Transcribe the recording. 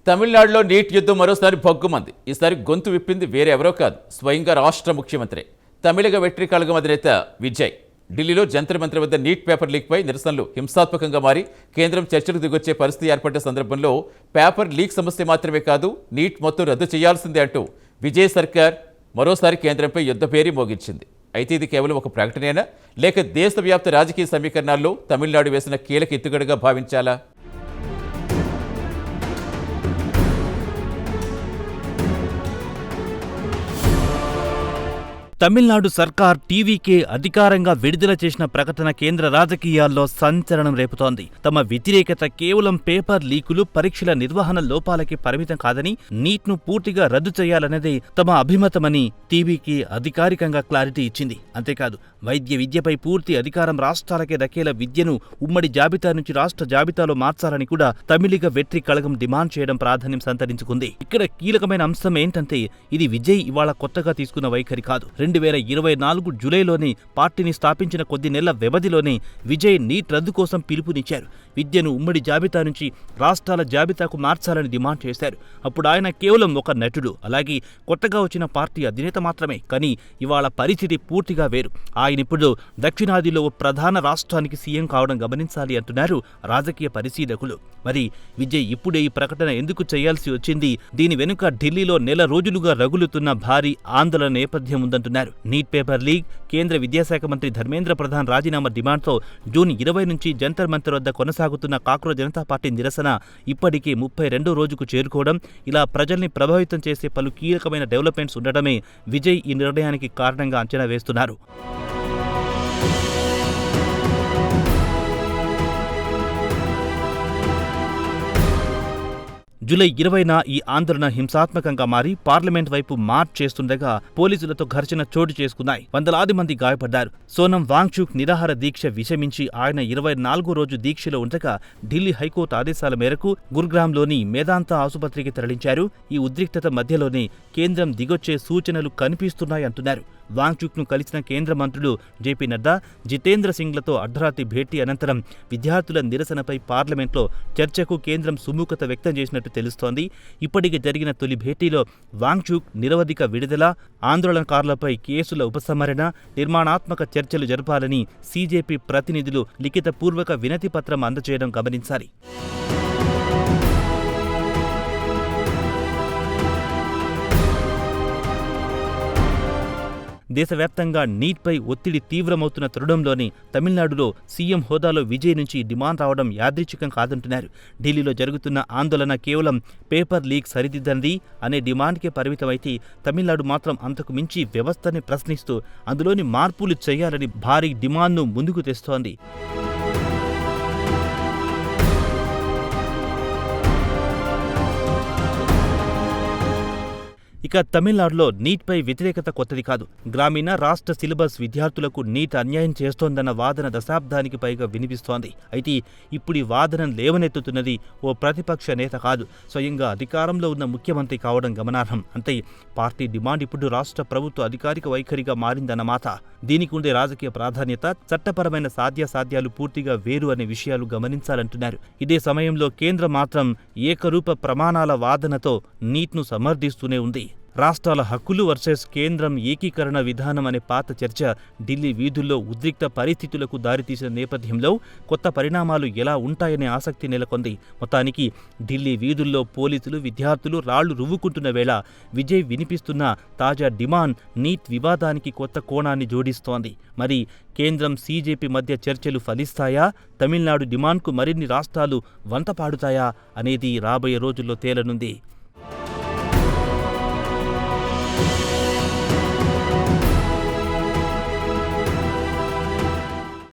తమిళనాడులో నీట్ యుద్ధం మరోసారి భగ్గుమంది. ఈసారి గొంతు విప్పింది వేరెవరో కాదు, స్వయంగా రాష్ట్ర ముఖ్యమంత్రి తమిళగ వెట్రి కళగం అధినేత విజయ్. ఢిల్లీలో జంతర్ మంత్రి వద్ద నీట్ పేపర్ లీక్పై నిరసనలు హింసాత్మకంగా మారి కేంద్రం చర్చలకు దిగొచ్చే పరిస్థితి ఏర్పడ్డ సందర్భంలో పేపర్ లీక్ సమస్య మాత్రమే కాదు, నీట్ మొత్తం రద్దు చేయాల్సిందే అంటూ విజయ్ సర్కార్ మరోసారి కేంద్రంపై యుద్ధభేరీ మోగించింది. అయితే ఇది కేవలం ఒక ప్రకటనేనా, లేక దేశవ్యాప్త రాజకీయ సమీకరణాల్లో తమిళనాడు వేసిన కీలక ఎత్తుగడగా భావించాలా? తమిళనాడు సర్కార్ టీవీకే అధికారంగా విడుదల చేసిన ప్రకటన కేంద్ర రాజకీయాల్లో సంచలనం రేపుతోంది. తమ వ్యతిరేకత కేవలం పేపర్ లీకులు, పరీక్షల నిర్వహణ లోపాలకి పరిమితం కాదని, నీట్ను పూర్తిగా రద్దు చేయాలన్నదే తమ అభిమతమని టీవీకి అధికారికంగా క్లారిటీ ఇచ్చింది. అంతేకాదు, వైద్య విద్యపై పూర్తి అధికారం రాష్ట్రాలకే దక్కేలా విద్యను ఉమ్మడి జాబితా నుంచి రాష్ట్ర జాబితాలో మార్చాలని కూడా తమిళిగ వెట్రి కళగం డిమాండ్ చేయడం ప్రాధాన్యం సంతరించుకుంది. ఇక్కడ కీలకమైన అంశం ఏంటంటే, ఇది విజయ్ ఇవాళ కొత్తగా తీసుకున్న వైఖరి కాదు. 2024 జూలైలోనే పార్టీని స్థాపించిన కొద్ది నెలల వ్యవధిలోనే విజయ్ నీట్ రద్దు కోసం పిలుపునిచ్చారు. విద్యను ఉమ్మడి జాబితా నుంచి రాష్ట్రాల జాబితాకు మార్చాలని డిమాండ్ చేశారు. అప్పుడు ఆయన కేవలం ఒక నటుడు, అలాగే కొత్తగా వచ్చిన పార్టీ అధినేత మాత్రమే. కానీ ఇవాళ పరిస్థితి పూర్తిగా వేరు. ఆయన ఇప్పుడు దక్షిణాదిలో ప్రధాన రాష్ట్రానికి సీఎం కావడం గమనించాలి అంటున్నారు రాజకీయ పరిశీలకులు. మరి విజయ్ ఇప్పుడే ఈ ప్రకటన ఎందుకు చేయాల్సి వచ్చింది? దీని వెనుక ఢిల్లీలో నెల రోజులుగా రగులుతున్న భారీ ఆందోళన నేపథ్యం ఉందంటున్నారు. నీట్ పేపర్ లీక్, కేంద్ర విద్యాశాఖ మంత్రి ధర్మేంద్ర ప్రధాన్ రాజీనామా డిమాండ్తో జూన్ 20 నుంచి జంతర్ మంతర్ వద్ద కొనసాగుతున్న కాక్రోచ్ జనతా పార్టీ నిరసన ఇప్పటికే 32వ రోజుకు చేరుకోవడం, ఇలా ప్రజల్ని ప్రభావితం చేసే పలు కీలకమైన డెవలప్మెంట్స్ ఉండటమే విజయ్ ఈ నిర్ణయానికి కారణంగా అంచనా వేస్తున్నారు. జూలై 20న ఈ ఆందోళన హింసాత్మకంగా మారి పార్లమెంట్ వైపు మార్చ్ చేస్తుండగా పోలీసులతో ఘర్షణ చోటు చేసుకున్నాయి. వందలాది మంది గాయపడ్డారు. సోనం వాంగ్చుక్ నిరాహార దీక్ష విషమించి ఆయన 24వ రోజు దీక్షలో ఉండగా ఢిల్లీ హైకోర్టు ఆదేశాల మేరకు గురుగ్రామ్లోని మేదాంత ఆసుపత్రికి తరలించారు. ఈ ఉద్రిక్తత మధ్యలోనే కేంద్రం దిగొచ్చే సూచనలు కనిపిస్తున్నాయంటున్నారు. వాంగ్చుక్ను కలిసిన కేంద్ర మంత్రులు జేపీ నడ్డా, జితేంద్ర సింగ్లతో అర్ధరాత్రి భేటీ అనంతరం విద్యార్థుల నిరసనపై పార్లమెంట్లో చర్చకు కేంద్రం సుముఖత వ్యక్తం చేసినట్టు తెలుస్తోంది. ఇప్పటికే జరిగిన తొలి భేటీలో వాంగ్చుక్ నిరవధిక విడుదల, ఆందోళనకారులపై కేసుల ఉపసంహరణ, నిర్మాణాత్మక చర్చలు జరపాలని సీజేపీ ప్రతినిధులు లిఖితపూర్వక వినతి పత్రం అందజేయడం గమనించాలి. దేశవ్యాప్తంగా నీట్పై ఒత్తిడి తీవ్రమవుతున్న తరుణంలోనే తమిళనాడులో సీఎం హోదాలో విజయ్ నుంచి డిమాండ్ రావడం యాదృచ్ఛికం కాదంటున్నారు. ఢిల్లీలో జరుగుతున్న ఆందోళన కేవలం పేపర్ లీక్ సరిదిద్దండి అనే డిమాండ్కే పరిమితమైతే, తమిళనాడు మాత్రం అంతకు మించి వ్యవస్థని ప్రశ్నిస్తూ అందులోని మార్పులు చేయాలని భారీ డిమాండ్ను ముందుకు తెస్తోంది. ఇక తమిళనాడులో నీట్పై వ్యతిరేకత కొత్తది కాదు. గ్రామీణ, రాష్ట్ర సిలబస్ విద్యార్థులకు నీట్ అన్యాయం చేస్తోందన్న వాదన దశాబ్దానికి పైగా వినిపిస్తోంది. అయితే ఇప్పుడు ఈ వాదనను లేవనెత్తుతున్నది ఓ ప్రతిపక్ష నేత కాదు, స్వయంగా అధికారంలో ఉన్న ముఖ్యమంత్రి కావడం గమనార్హం. అంటే పార్టీ డిమాండ్ ఇప్పుడు రాష్ట్ర ప్రభుత్వ అధికారిక వైఖరిగా మారిందన్నమాట. దీనికి ఉండే రాజకీయ ప్రాధాన్యత, చట్టపరమైన సాధ్యాసాధ్యాలు పూర్తిగా వేరు అనే విషయాలు గమనించాలంటున్నారు. ఇదే సమయంలో కేంద్రం మాత్రం ఏకరూప ప్రమాణాల వాదనతో నీట్ను సమర్థిస్తూనే ఉంది. రాష్ట్రాల హక్కులు వర్సెస్ కేంద్రం ఏకీకరణ విధానం అనే పాత చర్చ ఢిల్లీ వీధుల్లో ఉద్రిక్త పరిస్థితులకు దారితీసిన నేపథ్యంలో కొత్త పరిణామాలు ఎలా ఉంటాయనే ఆసక్తి నెలకొంది. మొత్తానికి ఢిల్లీ వీధుల్లో పోలీసులు, విద్యార్థులు రాళ్లు రువ్వుకుంటున్న వేళ విజయ్ వినిపిస్తున్న తాజా డిమాండ్ నీట్ వివాదానికి కొత్త కోణాన్ని జోడిస్తోంది. మరి కేంద్రం, సీజేపీ మధ్య చర్చలు ఫలిస్తాయా? తమిళనాడు డిమాండ్కు మరిన్ని రాష్ట్రాలు వంత పాడుతాయా అనేది రాబోయే రోజుల్లో తేలనుంది.